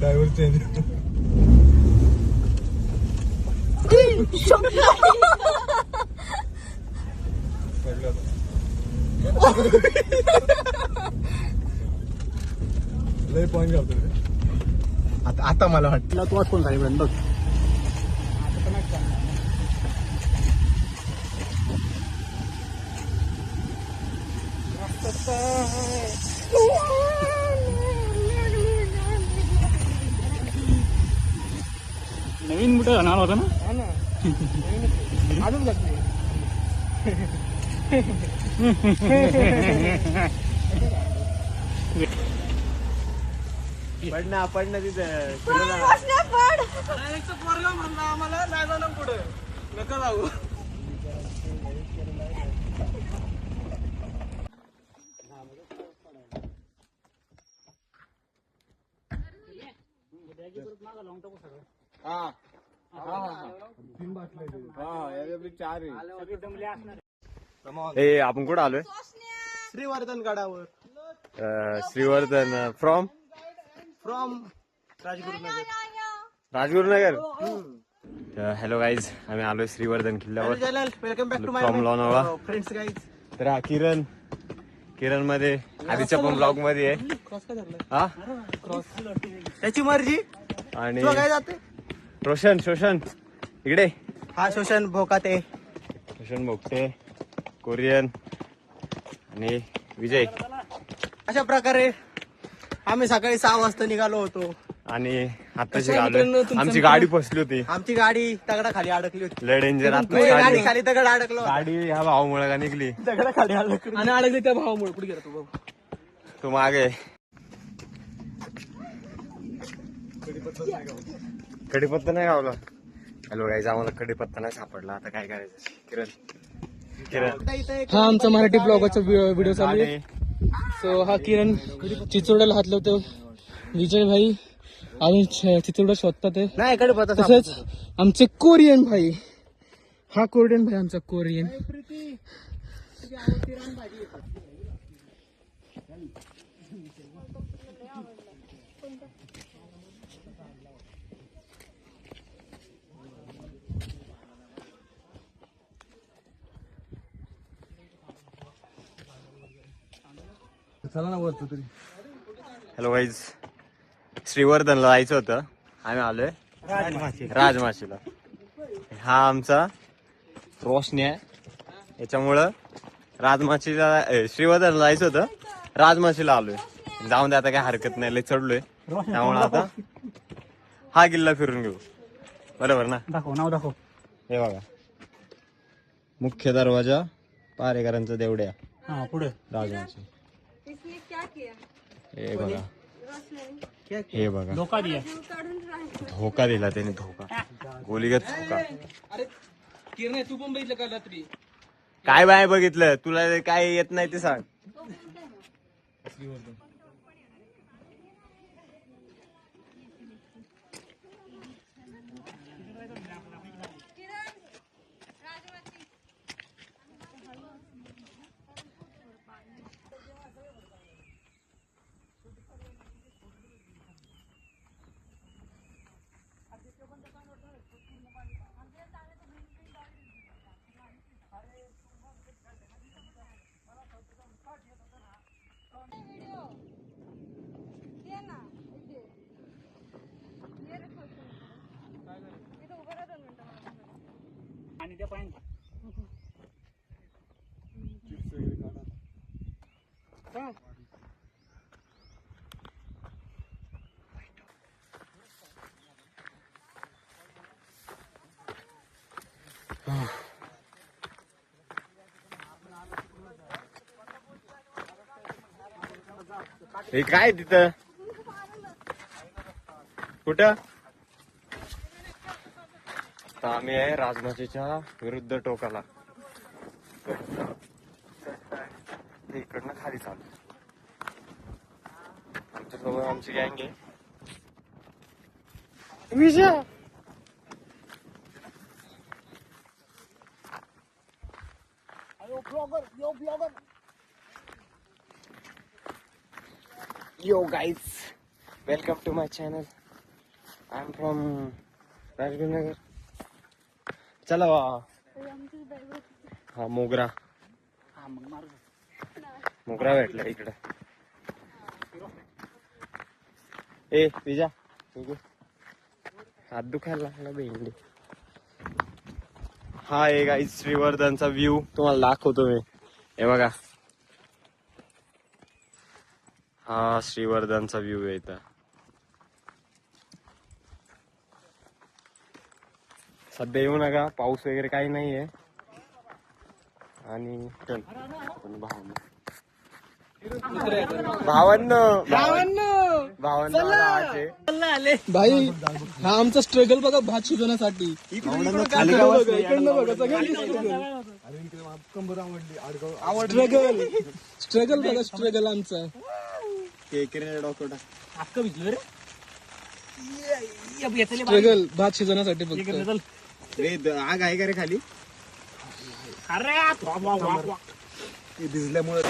Driver change. लय point घालतो आता मला वाटतं तू कोण झाली बघ. नवीन बुट जाणार होता ना. अजून लागते. पडणं तिथं पोरगा म्हणला आम्हाला नाही जाणार पुढे नका जाऊ. हे आपण कुठं आलोय? श्रीवर्धन गडावर. Shrivardhan from Rajgurunagar. Hello guys, आम्ही आलोय श्रीवर्धन किल्ल्यावर welcome back to from Lonavala. Friends guys. तर हा किरण मध्ये आधीच्या पण ब्लॉग मध्ये आहे. हा त्याची मर्जी. आणि काय जाते शोषण इकडे. हा शोषण भोकाते. शोषण भोगटे, कोरियन आणि विजय. अशा प्रकारे आम्ही सकाळी 6 वाजता निघालो होतो आणि आताची आलोय. आमची गाडी फसली होती. आमची गाडी दगडा खाली अडकली होती. लय डेंजर. गाडी खाली दगड अडकलो. गाडी ह्या भावामुळे का निघली. दगडा खाली अडकली आणि अडकली त्या भावामुळे. कुठे गेला तू भाऊ? तू मागे. कडीपत्ता नाही गावला. हॅलो गाईज, आम्हाला कडीपत्ता नाही सापडला. आता काय करायचं? किरण हा आमचा मराठी ब्लॉगचा व्हिडिओ चालू आहे. सो हा किरण चिचोड्याला हात लावतो. विजय भाई अजून चिचोडा शोधतात. नाही कडीपत्ता. तसंच आमचे कोरियन भाई. हा कोरियन भाई आमचा कोरियन. चला ना वरतो तरी. हॅलो गाईज, श्रीवर्धनला जायचं होतं. आम्ही आलोय राजमाशीला. हा आमचा रोशनी आहे. याच्यामुळं राजमाशीला श्रीवर्धनला जायचं होतं. राजमाशीला आलोय. जाऊन दे, आता काय हरकत नाही. लय चढलोय त्यामुळे आता हा किल्ला फिरून घेऊ. बरोबर ना? दाखव नाव दाखव. हे बघा, मुख्य दरवाजा, पारेकरांचा देवड्या, हा पुढे राजमाशी. हे बघा, हे बघा, धोका दिया. धोका दिला त्याने. धोका, गोलीगत धोका. अरे किरण तू पण बघितलं का रात्री? काय बाय बघितलं? तुला काय येत नाही ते सांग. आणि त्या पाणी हे काय तिथं? कुठं तर आम्ही आहे राजमाचीच्या विरुद्ध टोकाला. इकडनं खाली चालू. आमच्यासोबत आमची गँग आहे. विजय Yo guys, welcome to my channel. I'm from Rajgurnagar. चला वा. हा मोगरा भेटला इकडे. ए विजा हात दुखायला लागला भेंडी. हा एक गाईज श्रीवर्धनचा व्ह्यू तुम्हाला दाखवतो मी. हे बघा हा श्रीवर्धनचा व्ह्यू आहे इथं. सध्या येऊ नका, पाऊस वगैरे काही नाहीये. आणि चल भावांनो भाई हा आमचा स्ट्रगल बघा भात शिजवण्यासाठी. इकडनं बघा स्ट्रगल बघा स्ट्रगल आमचा. स्ट्रगल भात शिजवण्यासाठी फक्त. आग आहे का रे खाली? भिजल्यामुळे